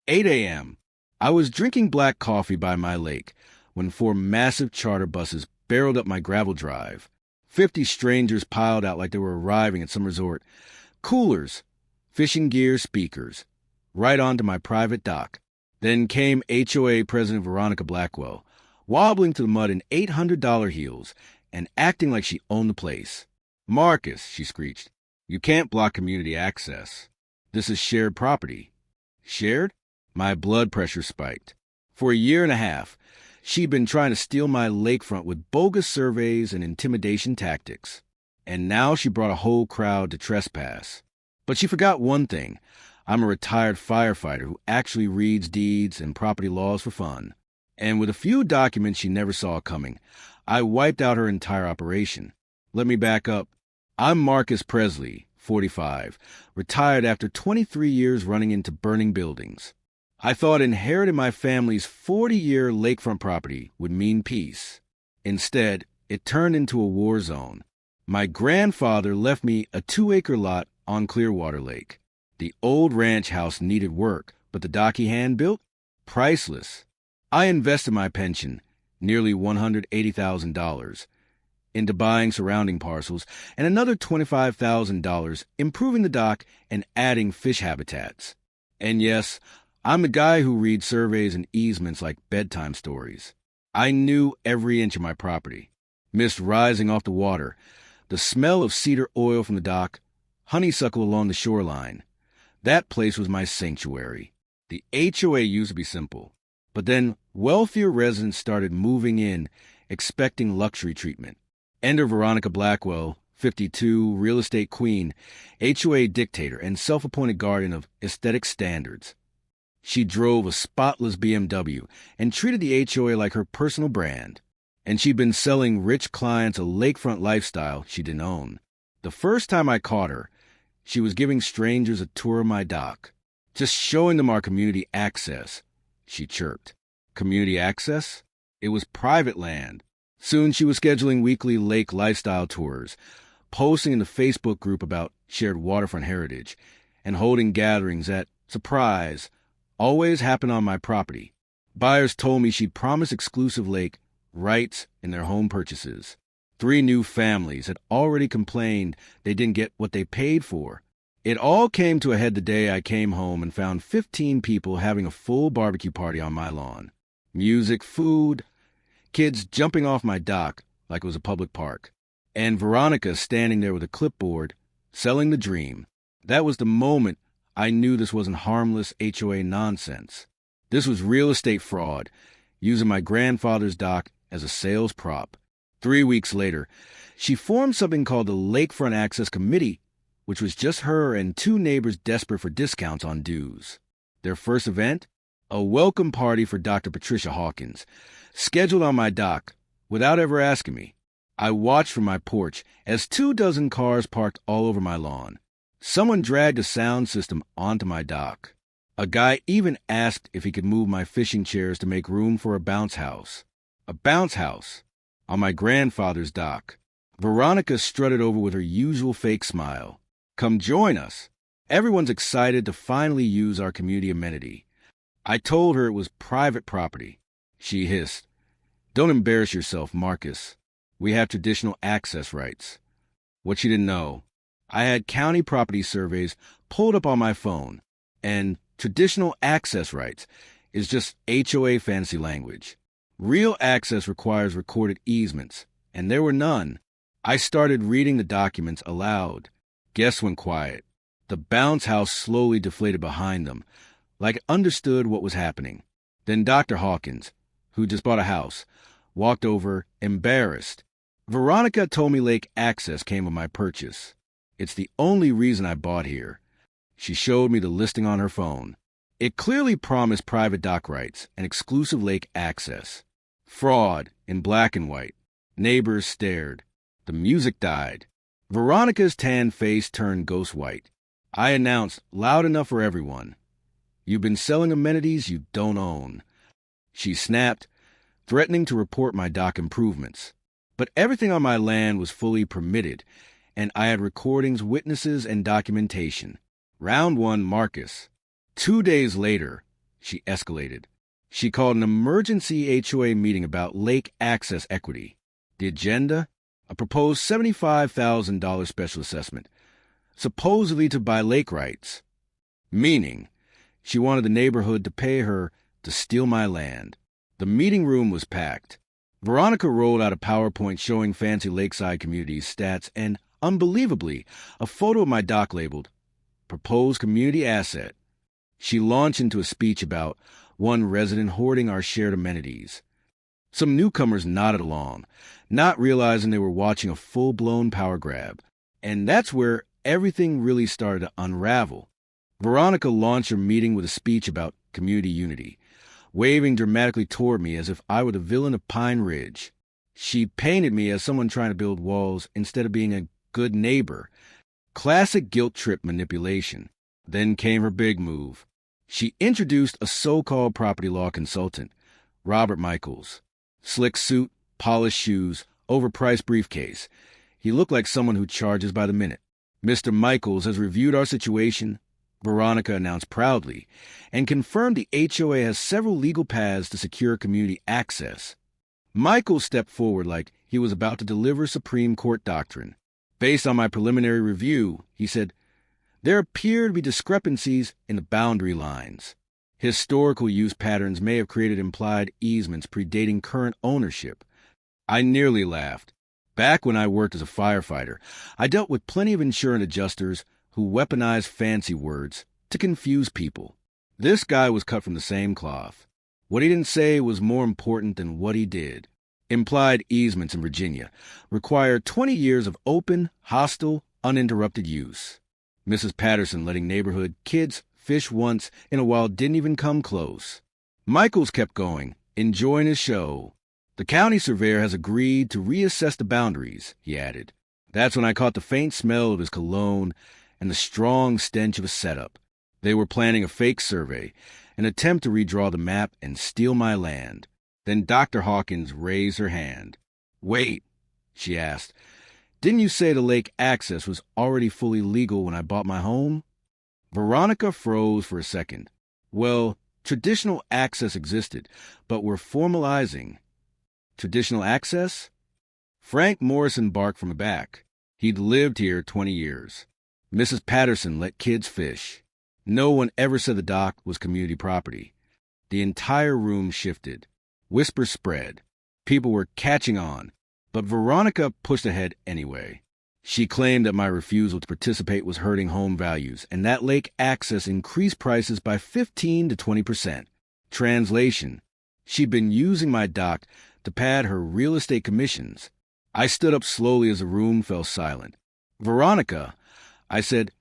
8 a.m. I was drinking black coffee by my lake when 4 massive charter buses barreled up my gravel drive. 50 strangers piled out like they were arriving at some resort. Coolers, fishing gear, speakers, right onto my private dock. Then came HOA President Veronica Blackwell, wobbling to the mud in $800 heels and acting like she owned the place. "Marcus," she screeched, "you can't block community access. This is shared property." Shared? My blood pressure spiked. For a year and a half, she'd been trying to steal my lakefront with bogus surveys and intimidation tactics. And now she brought a whole crowd to trespass. But she forgot one thing. I'm a retired firefighter who actually reads deeds and property laws for fun. And with a few documents she never saw coming, I wiped out her entire operation. Let me back up. I'm Marcus Presley, 45, retired after 23 years running into burning buildings. I thought inheriting my family's 40-year lakefront property would mean peace. Instead, it turned into a war zone. My grandfather left me a 2-acre lot on Clearwater Lake. The old ranch house needed work, but the dock he hand-built? Priceless. I invested my pension, nearly $180,000, into buying surrounding parcels, and another $25,000 improving the dock and adding fish habitats. And yes, I'm the guy who reads surveys and easements like bedtime stories. I knew every inch of my property. Mist rising off the water, the smell of cedar oil from the dock, honeysuckle along the shoreline. That place was my sanctuary. The HOA used to be simple, but then wealthier residents started moving in, expecting luxury treatment. Enter Veronica Blackwell, 52, real estate queen, HOA dictator, and self-appointed guardian of aesthetic standards. She drove a spotless BMW and treated the HOA like her personal brand. And she'd been selling rich clients a lakefront lifestyle she didn't own. The first time I caught her, she was giving strangers a tour of my dock. "Just showing them our community access," she chirped. Community access? It was private land. Soon she was scheduling weekly lake lifestyle tours, posting in the Facebook group about shared waterfront heritage, and holding gatherings that, surprise, always happened on my property. Buyers told me she'd promised exclusive lake rights in their home purchases. 3 new families had already complained they didn't get what they paid for. It all came to a head the day I came home and found 15 people having a full barbecue party on my lawn. Music, food, kids jumping off my dock like it was a public park, and Veronica standing there with a clipboard, selling the dream. That was the moment I knew this wasn't harmless HOA nonsense. This was real estate fraud, using my grandfather's dock as a sales prop. 3 weeks later, she formed something called the Lakefront Access Committee, which was just her and 2 neighbors desperate for discounts on dues. Their first event? A welcome party for Dr. Patricia Hawkins, scheduled on my dock, without ever asking me. I watched from my porch as 24 cars parked all over my lawn. Someone dragged a sound system onto my dock. A guy even asked if he could move my fishing chairs to make room for a bounce house. A bounce house on my grandfather's dock. Veronica strutted over with her usual fake smile. "Come join us." Everyone's excited to finally use our community amenity. I told her it was private property. She hissed, "Don't embarrass yourself, Marcus. We have traditional access rights." What she didn't know, I had county property surveys pulled up on my phone, and traditional access rights is just HOA fancy language. Real access requires recorded easements, and there were none. I started reading the documents aloud. Guests went quiet. The bounce house slowly deflated behind them, like it understood what was happening. Then Dr. Hawkins, who just bought a house, walked over, embarrassed. "Veronica told me lake access came with my purchase. It's the only reason I bought here." She showed me the listing on her phone. It clearly promised private dock rights and exclusive lake access. Fraud in black and white. Neighbors stared. The music died. Veronica's tan face turned ghost white. I announced, loud enough for everyone, "You've been selling amenities you don't own." She snapped, threatening to report my dock improvements. But everything on my land was fully permitted, and I had recordings, witnesses, and documentation. Round 1, Marcus. 2 days later, She escalated. She called an emergency HOA meeting about lake access equity. The agenda? A proposed $75,000 special assessment, supposedly to buy lake rights. Meaning, she wanted the neighborhood to pay her to steal my land. The meeting room was packed. Veronica rolled out a PowerPoint showing fancy lakeside communities stats and, unbelievably, a photo of my dock labeled, Proposed Community Asset. She launched into a speech about one resident hoarding our shared amenities. Some newcomers nodded along, not realizing they were watching a full-blown power grab. And that's where everything really started to unravel. Veronica launched her meeting with a speech about community unity, waving dramatically toward me as if I were the villain of Pine Ridge. She painted me as someone trying to build walls instead of being a good neighbor. Classic guilt trip manipulation. Then came her big move. She introduced a so-called property law consultant, Robert Michaels. Slick suit, polished shoes, overpriced briefcase. He looked like someone who charges by the minute. Mr. Michaels has reviewed our situation, Veronica announced proudly, and confirmed the HOA has several legal paths to secure community access. Michaels stepped forward like he was about to deliver Supreme Court doctrine. Based on my preliminary review, he said, there appear to be discrepancies in the boundary lines. Historical use patterns may have created implied easements predating current ownership. I nearly laughed. Back when I worked as a firefighter, I dealt with plenty of insurance adjusters who weaponized fancy words to confuse people. This guy was cut from the same cloth. What he didn't say was more important than what he did. Implied easements in Virginia require 20 years of open, hostile, uninterrupted use. Mrs. Patterson letting neighborhood kids fish once in a while didn't even come close. Michaels kept going, enjoying his show. The county surveyor has agreed to reassess the boundaries, he added. That's when I caught the faint smell of his cologne and the strong stench of a setup. They were planning a fake survey, an attempt to redraw the map and steal my land. Then Dr. Hawkins raised her hand. Wait, she asked. Didn't you say the lake access was already fully legal when I bought my home? Veronica froze for a second. Well, traditional access existed, but we're formalizing. Traditional access? Frank Morrison barked from the back. He'd lived here 20 years. Mrs. Patterson let kids fish. No one ever said the dock was community property. The entire room shifted. Whispers spread. People were catching on. But Veronica pushed ahead anyway. She claimed that my refusal to participate was hurting home values, and that lake access increased prices by 15 to 20%. Translation: she'd been using my dock to pad her real estate commissions. I stood up slowly as the room fell silent. Veronica, I said,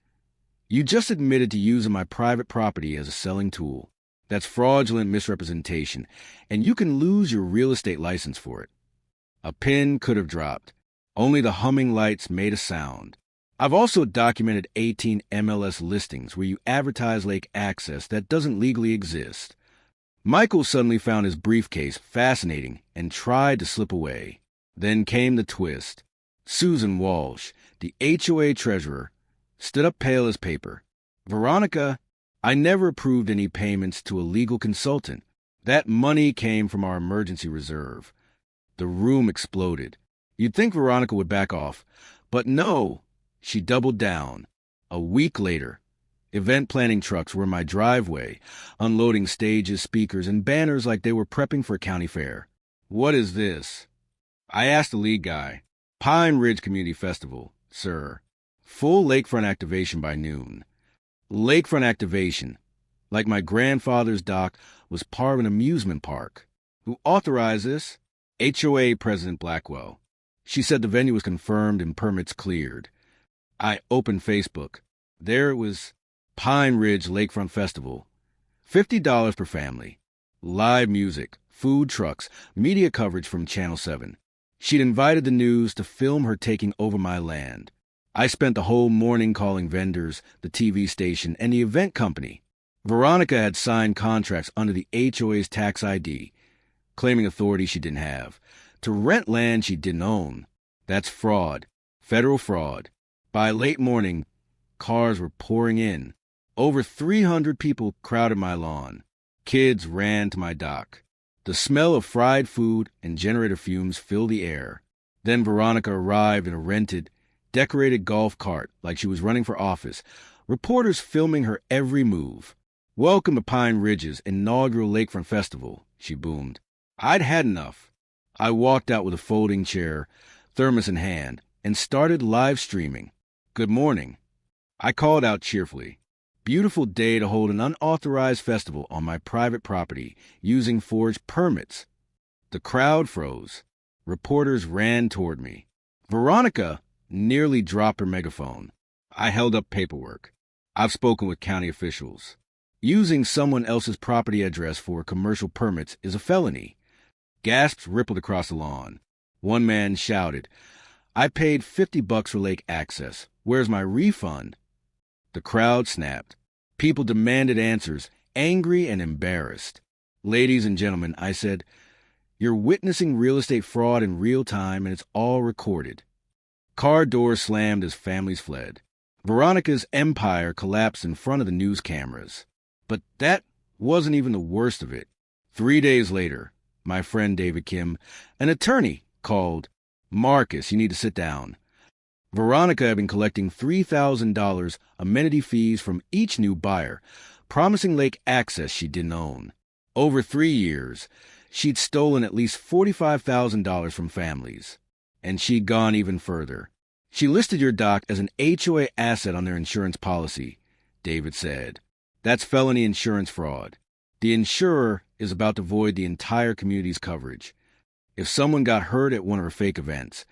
you just admitted to using my private property as a selling tool. That's fraudulent misrepresentation, and you can lose your real estate license for it. A pin could have dropped. Only the humming lights made a sound. I've also documented 18 MLS listings where you advertise lake access that doesn't legally exist. Michael suddenly found his briefcase fascinating and tried to slip away. Then came the twist. Susan Walsh, the HOA treasurer, stood up pale as paper. Veronica, I never approved any payments to a legal consultant. That money came from our emergency reserve. The room exploded. You'd think Veronica would back off, but no, she doubled down. A week later, event planning trucks were in my driveway, unloading stages, speakers, and banners like they were prepping for a county fair. What is this? I asked the lead guy. Pine Ridge Community Festival, sir. Full lakefront activation by noon. Lakefront activation, like my grandfather's dock, was part of an amusement park. Who authorized this? HOA President Blackwell. She said the venue was confirmed and permits cleared. I opened Facebook. There it was, Pine Ridge Lakefront Festival. $50 per family. Live music, food trucks, media coverage from Channel 7. She'd invited the news to film her taking over my land. I spent the whole morning calling vendors, the TV station, and the event company. Veronica had signed contracts under the HOA's tax ID, claiming authority she didn't have, to rent land she didn't own. That's fraud. Federal fraud. By late morning, cars were pouring in. Over 300 people crowded my lawn. Kids ran to my dock. The smell of fried food and generator fumes filled the air. Then Veronica arrived in a rented, decorated golf cart like she was running for office, reporters filming her every move. "Welcome to Pine Ridge's inaugural Lakefront Festival," she boomed. I'd had enough. I walked out with a folding chair, thermos in hand, and started live streaming. "Good morning." I called out cheerfully. "Beautiful day to hold an unauthorized festival on my private property using forged permits." The crowd froze. Reporters ran toward me. Veronica nearly dropped her megaphone. I held up paperwork. "I've spoken with county officials. Using someone else's property address for commercial permits is a felony." Gasps rippled across the lawn. One man shouted, "I paid $50 for lake access. Where's my refund?" The crowd snapped. People demanded answers, angry and embarrassed. "Ladies and gentlemen," I said, "you're witnessing real estate fraud in real time, and it's all recorded." Car doors slammed as families fled. Veronica's empire collapsed in front of the news cameras. But that wasn't even the worst of it. 3 days later, my friend David Kim, an attorney, called. "Marcus, you need to sit down." Veronica had been collecting $3,000 amenity fees from each new buyer, promising lake access she didn't own. Over 3 years, she'd stolen at least $45,000 from families. And she'd gone even further. "She listed your dock as an HOA asset on their insurance policy," David said. "That's felony insurance fraud. The insurer is about to void the entire community's coverage. If someone got hurt at one of her fake events,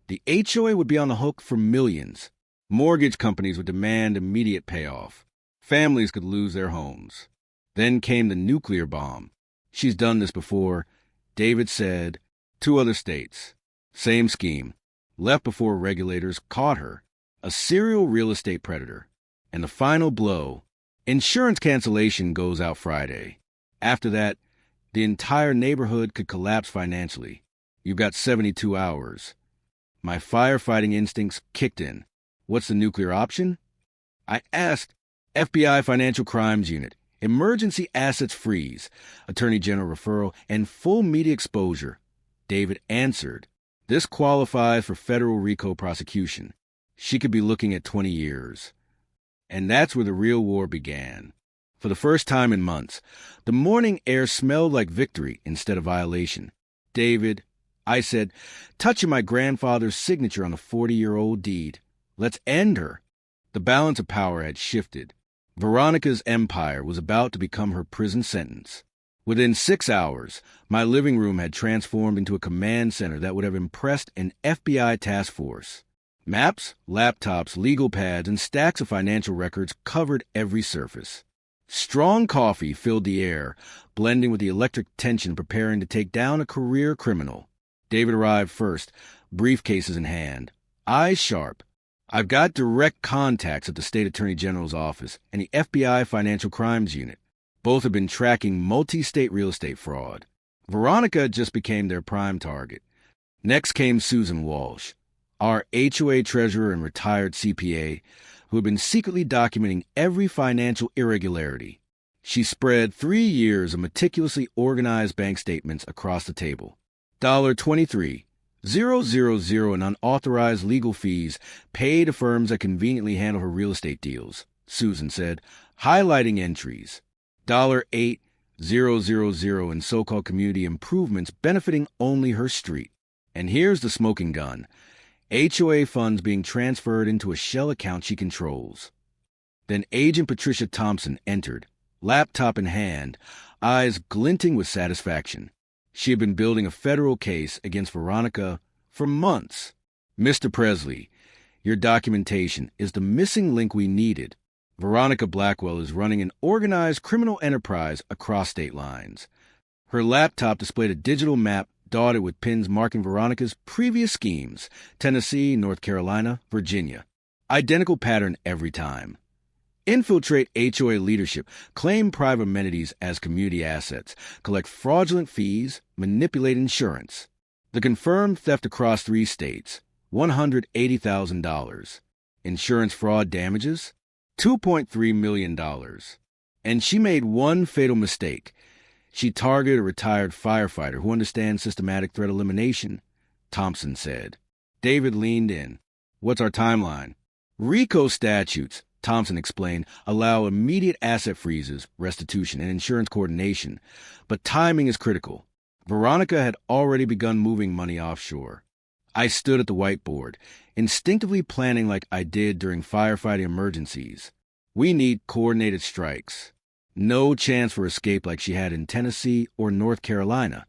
the HOA would be on the hook for millions. Mortgage companies would demand immediate payoff. Families could lose their homes." Then came the nuclear bomb. "She's done this before," David said. 2 other states. Same scheme. Left before regulators caught her. A serial real estate predator. And the final blow. Insurance cancellation goes out Friday. After that, the entire neighborhood could collapse financially. You've got 72 hours. My firefighting instincts kicked in. "What's the nuclear option?" I asked. "FBI Financial Crimes Unit, emergency assets freeze, Attorney General referral, and full media exposure." David answered. "This qualifies for federal RICO prosecution. She could be looking at 20 years. And that's where the real war began. For the first time in months, the morning air smelled like victory instead of violation. "David," I said, touching my grandfather's signature on a 40-year-old deed, "let's end her." The balance of power had shifted. Veronica's empire was about to become her prison sentence. Within 6 hours, my living room had transformed into a command center that would have impressed an FBI task force. Maps, laptops, legal pads, and stacks of financial records covered every surface. Strong coffee filled the air, blending with the electric tension preparing to take down a career criminal. David arrived first, briefcases in hand, eyes sharp. "I've got direct contacts at the state attorney general's office and the FBI Financial Crimes Unit. Both have been tracking multi-state real estate fraud. Veronica just became their prime target." Next came Susan Walsh, our HOA treasurer and retired CPA, who had been secretly documenting every financial irregularity. She spread 3 years of meticulously organized bank statements across the table. $23,000 in unauthorized legal fees paid to firms that conveniently handle her real estate deals, Susan said, highlighting entries. $8,000 in so-called community improvements benefiting only her street. And here's the smoking gun. HOA funds being transferred into a shell account she controls. Then Agent Patricia Thompson entered, laptop in hand, eyes glinting with satisfaction. She had been building a federal case against Veronica for months. "Mr. Presley, your documentation is the missing link we needed. Veronica Blackwell is running an organized criminal enterprise across state lines." Her laptop displayed a digital map dotted with pins marking Veronica's previous schemes: Tennessee, North Carolina, Virginia. Identical pattern every time. Infiltrate HOA leadership, claim private amenities as community assets, collect fraudulent fees, manipulate insurance. The confirmed theft across 3 states, $180,000. Insurance fraud damages, $2.3 million. And she made one fatal mistake. She targeted a retired firefighter who understands systematic threat elimination, Thompson said. David leaned in. What's our timeline? RICO statutes, Thompson explained, allow immediate asset freezes, restitution, and insurance coordination, but timing is critical. Veronica had already begun moving money offshore. I stood at the whiteboard, instinctively planning like I did during firefighting emergencies. We need coordinated strikes. No chance for escape like she had in Tennessee or North Carolina.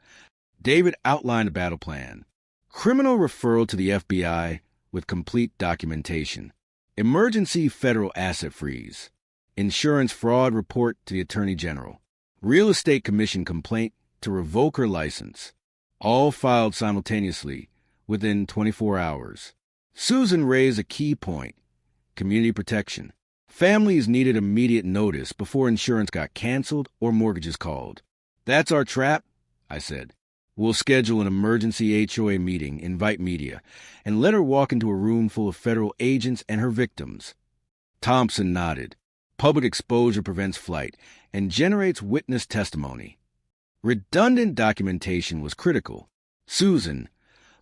David outlined a battle plan. Criminal referral to the FBI with complete documentation. Emergency federal asset freeze. Insurance fraud report to the Attorney General. Real estate commission complaint to revoke her license. All filed simultaneously within 24 hours. Susan raised a key point. Community protection. Families needed immediate notice before insurance got canceled or mortgages called. That's our trap, I said. We'll schedule an emergency HOA meeting, invite media, and let her walk into a room full of federal agents and her victims. Thompson nodded. Public exposure prevents flight and generates witness testimony. Redundant documentation was critical. Susan,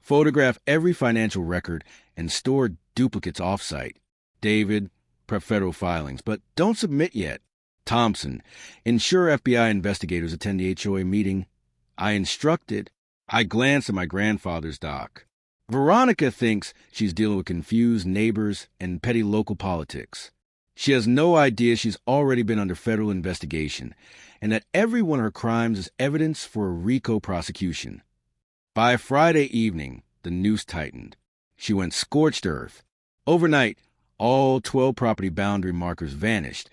photograph every financial record and store duplicates off-site. David, prep federal filings, but don't submit yet. Thompson, ensure FBI investigators attend the HOA meeting. I instructed. I glanced at my grandfather's doc. Veronica thinks she's dealing with confused neighbors and petty local politics. She has no idea she's already been under federal investigation and that every one of her crimes is evidence for a RICO prosecution. By Friday evening, the noose tightened. She went scorched earth. Overnight, all 12 property boundary markers vanished,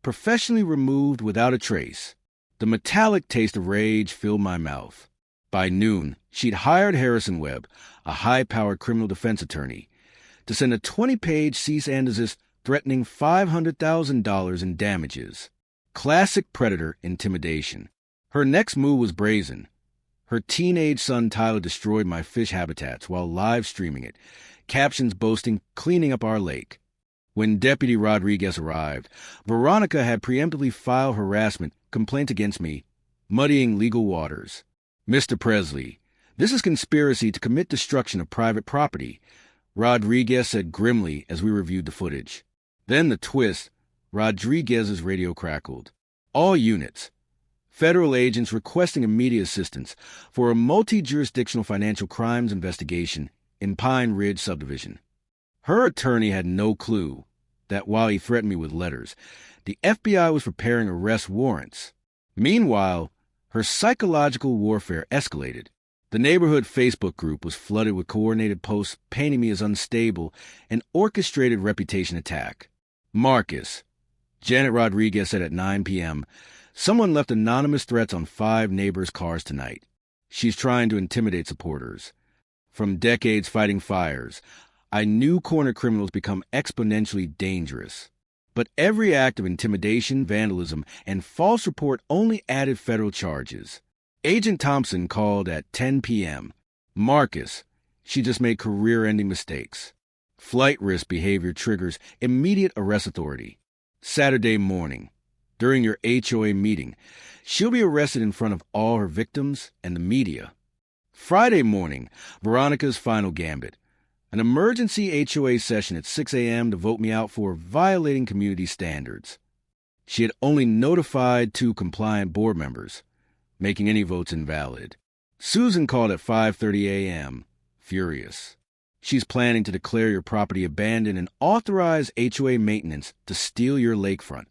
professionally removed without a trace. The metallic taste of rage filled my mouth. By noon, she'd hired Harrison Webb, a high-powered criminal defense attorney, to send a 20-page cease and desist threatening $500,000 in damages. Classic predator intimidation. Her next move was brazen. Her teenage son Tyler destroyed my fish habitats while live streaming it, captions boasting, "Cleaning up our lake." When Deputy Rodriguez arrived, Veronica had preemptively filed harassment complaint against me, muddying legal waters. Mr. Presley, this is conspiracy to commit destruction of private property, Rodriguez said grimly as we reviewed the footage. Then the twist, Rodriguez's radio crackled. All units. Federal agents requesting immediate assistance for a multi-jurisdictional financial crimes investigation in Pine Ridge subdivision. Her attorney had no clue that while he threatened me with letters, the FBI was preparing arrest warrants. Meanwhile, her psychological warfare escalated. The neighborhood Facebook group was flooded with coordinated posts painting me as unstable, an orchestrated reputation attack. Marcus, Janet Rodriguez said at 9 p.m., someone left anonymous threats on 5 neighbors' cars tonight. She's trying to intimidate supporters. From decades fighting fires, I knew corner criminals become exponentially dangerous. But every act of intimidation, vandalism, and false report only added federal charges. Agent Thompson called at 10 p.m. Marcus, she just made career-ending mistakes. Flight risk behavior triggers immediate arrest authority. Saturday morning, during your HOA meeting, she'll be arrested in front of all her victims and the media. Friday morning, Veronica's final gambit. An emergency HOA session at 6 a.m. to vote me out for violating community standards. She had only notified 2 compliant board members, making any votes invalid. Susan called at 5:30 a.m., furious. She's planning to declare your property abandoned and authorize HOA maintenance to steal your lakefront.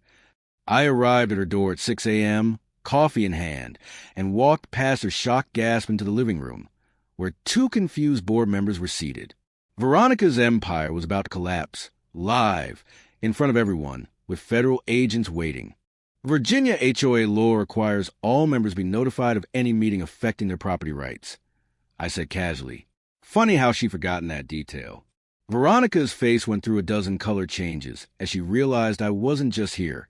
I arrived at her door at 6 a.m., coffee in hand, and walked past her shocked gasp into the living room, where 2 confused board members were seated. Veronica's empire was about to collapse, live, in front of everyone, with federal agents waiting. Virginia HOA law requires all members be notified of any meeting affecting their property rights. I said casually. Funny how she'd forgotten that detail. Veronica's face went through a dozen color changes as she realized I wasn't just here.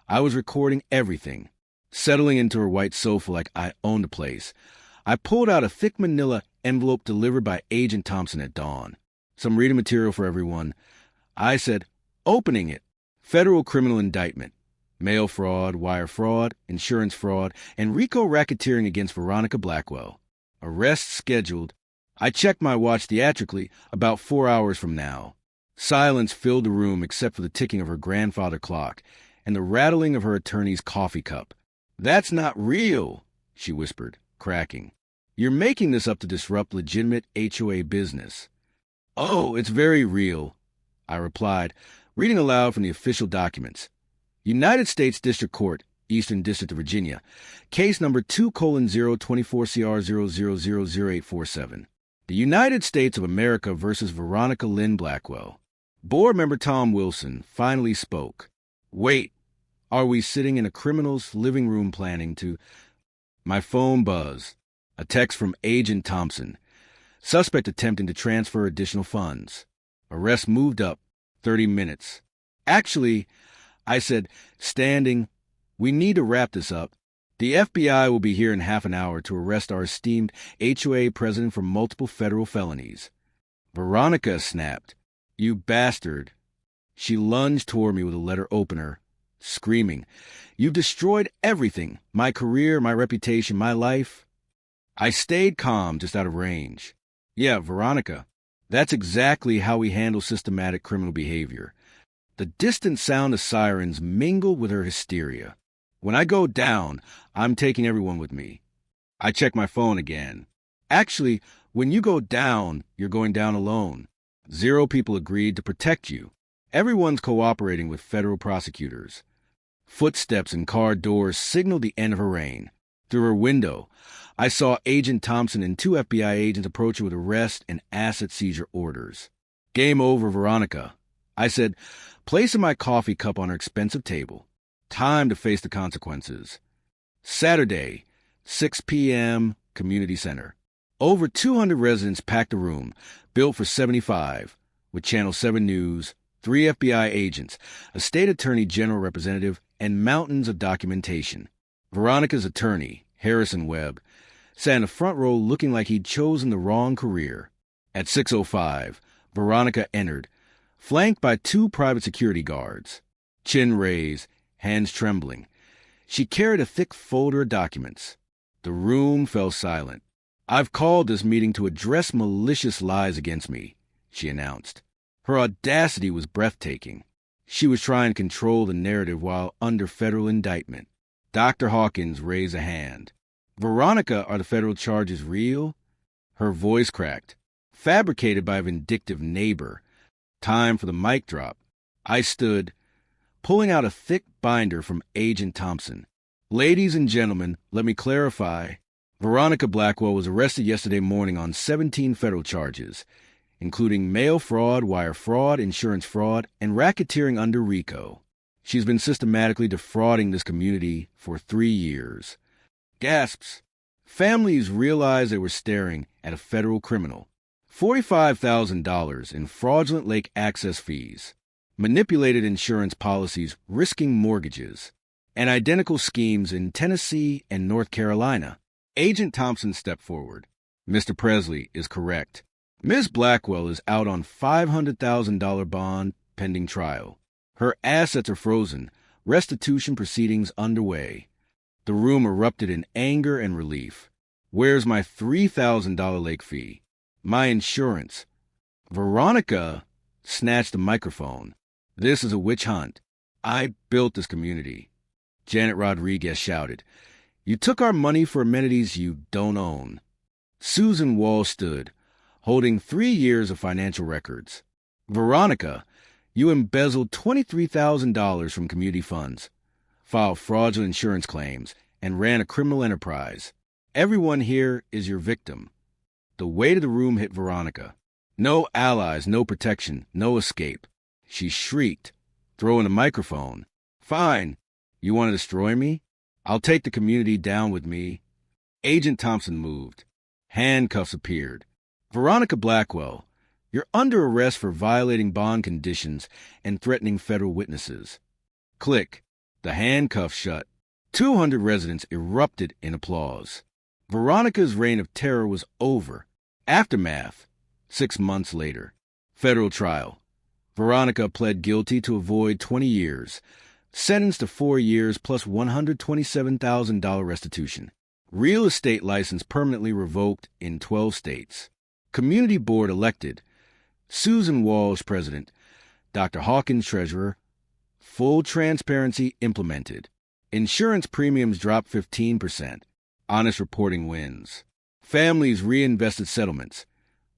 I was recording everything. Settling into her white sofa like I owned the place, I pulled out a thick manila envelope delivered by Agent Thompson at dawn. Some reading material for everyone. I said, opening it. Federal criminal indictment. mail fraud, wire fraud, insurance fraud, and RICO racketeering against Veronica Blackwell. Arrest scheduled. I checked my watch theatrically about 4 hours from now. Silence filled the room except for the ticking of her grandfather clock and the rattling of her attorney's coffee cup. "That's not real," she whispered, cracking. "You're making this up to disrupt legitimate HOA business." "Oh, it's very real," I replied, reading aloud from the official documents. United States District Court, Eastern District of Virginia, case number 2:024CR00000847. The United States of America versus Veronica Lynn Blackwell. Board member Tom Wilson finally spoke. "Wait, are we sitting in a criminal's living room planning to—" My phone buzzed. A text from Agent Thompson. Suspect attempting to transfer additional funds. Arrest moved up 30 minutes. "Actually," I said, standing, "we need to wrap this up. The FBI will be here in half an hour to arrest our esteemed HOA president for multiple federal felonies." Veronica snapped. "You bastard." She lunged toward me with a letter opener, screaming, "You've destroyed everything, my career, my reputation, my life." I stayed calm, just out of range. "Yeah, Veronica, that's exactly how we handle systematic criminal behavior." The distant sound of sirens mingled with her hysteria. "When I go down, I'm taking everyone with me." I checked my phone again. "Actually, when you go down, you're going down alone. 0 people agreed to protect you. Everyone's cooperating with federal prosecutors." Footsteps and car doors signaled the end of her reign. Through her window, I saw Agent Thompson and 2 FBI agents approach her with arrest and asset seizure orders. "Game over, Veronica," I said, placing my coffee cup on her expensive table. "Time to face the consequences." Saturday, 6 p.m., Community Center. Over 200 residents packed the room, built for 75, with Channel 7 News, 3 FBI agents, a state attorney general representative, and mountains of documentation. Veronica's attorney, Harrison Webb, sat in the front row looking like he'd chosen the wrong career. At 6:05, Veronica entered, flanked by 2 private security guards. Chin raised, hands trembling. She carried a thick folder of documents. The room fell silent. "I've called this meeting to address malicious lies against me," she announced. Her audacity was breathtaking. She was trying to control the narrative while under federal indictment. Dr. Hawkins raised a hand. "Veronica, are the federal charges real?" Her voice cracked. "Fabricated by a vindictive neighbor." Time for the mic drop. I stood, pulling out a thick binder from Agent Thompson. "Ladies and gentlemen, let me clarify. Veronica Blackwell was arrested yesterday morning on 17 federal charges, including mail fraud, wire fraud, insurance fraud, and racketeering under RICO. She's been systematically defrauding this community for 3 years." Gasps. Families realized they were staring at a federal criminal. $45,000 in fraudulent lake access fees, manipulated insurance policies risking mortgages, and identical schemes in Tennessee and North Carolina. Agent Thompson stepped forward. "Mr. Presley is correct. Ms. Blackwell is out on $500,000 bond pending trial. Her assets are frozen, restitution proceedings underway." The room erupted in anger and relief. "Where's my $3,000 lake fee? My insurance?" Veronica snatched the microphone. "This is a witch hunt. I built this community." Janet Rodriguez shouted, "You took our money for amenities you don't own." Susan Wall stood, holding 3 years of financial records. "Veronica, you embezzled $23,000 from community funds, filed fraudulent insurance claims, and ran a criminal enterprise. Everyone here is your victim." The weight of the room hit Veronica. No allies, no protection, no escape. She shrieked, throwing the microphone. "Fine. You want to destroy me? I'll take the community down with me." Agent Thompson moved. Handcuffs appeared. "Veronica Blackwell, you're under arrest for violating bond conditions and threatening federal witnesses." Click. The handcuffs shut. 200 residents erupted in applause. Veronica's reign of terror was over. Aftermath. 6 months later. Federal trial. Veronica pled guilty to avoid 20 years. Sentenced to 4 years plus $127,000 restitution. Real estate license permanently revoked in 12 states. Community board elected. Susan Walsh, president. Dr. Hawkins, treasurer. Full transparency implemented. Insurance premiums dropped 15%. Honest reporting wins. Families reinvested settlements.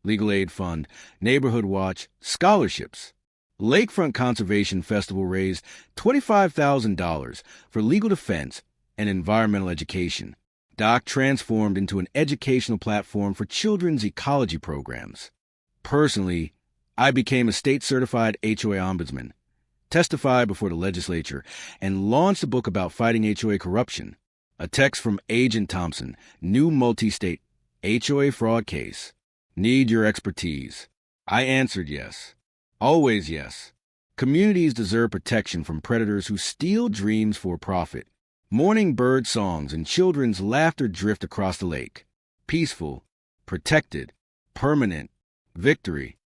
Legal aid fund. Neighborhood watch. Scholarships. Lakefront Conservation Festival raised $25,000 for legal defense and environmental education. Doc transformed into an educational platform for children's ecology programs. Personally, I became a state-certified HOA ombudsman, testified before the legislature, and launched a book about fighting HOA corruption. A text from Agent Thompson, new multi-state HOA fraud case. Need your expertise. I answered yes. Always yes. Communities deserve protection from predators who steal dreams for profit. Morning bird songs and children's laughter drift across the lake. Peaceful, protected, permanent, victory.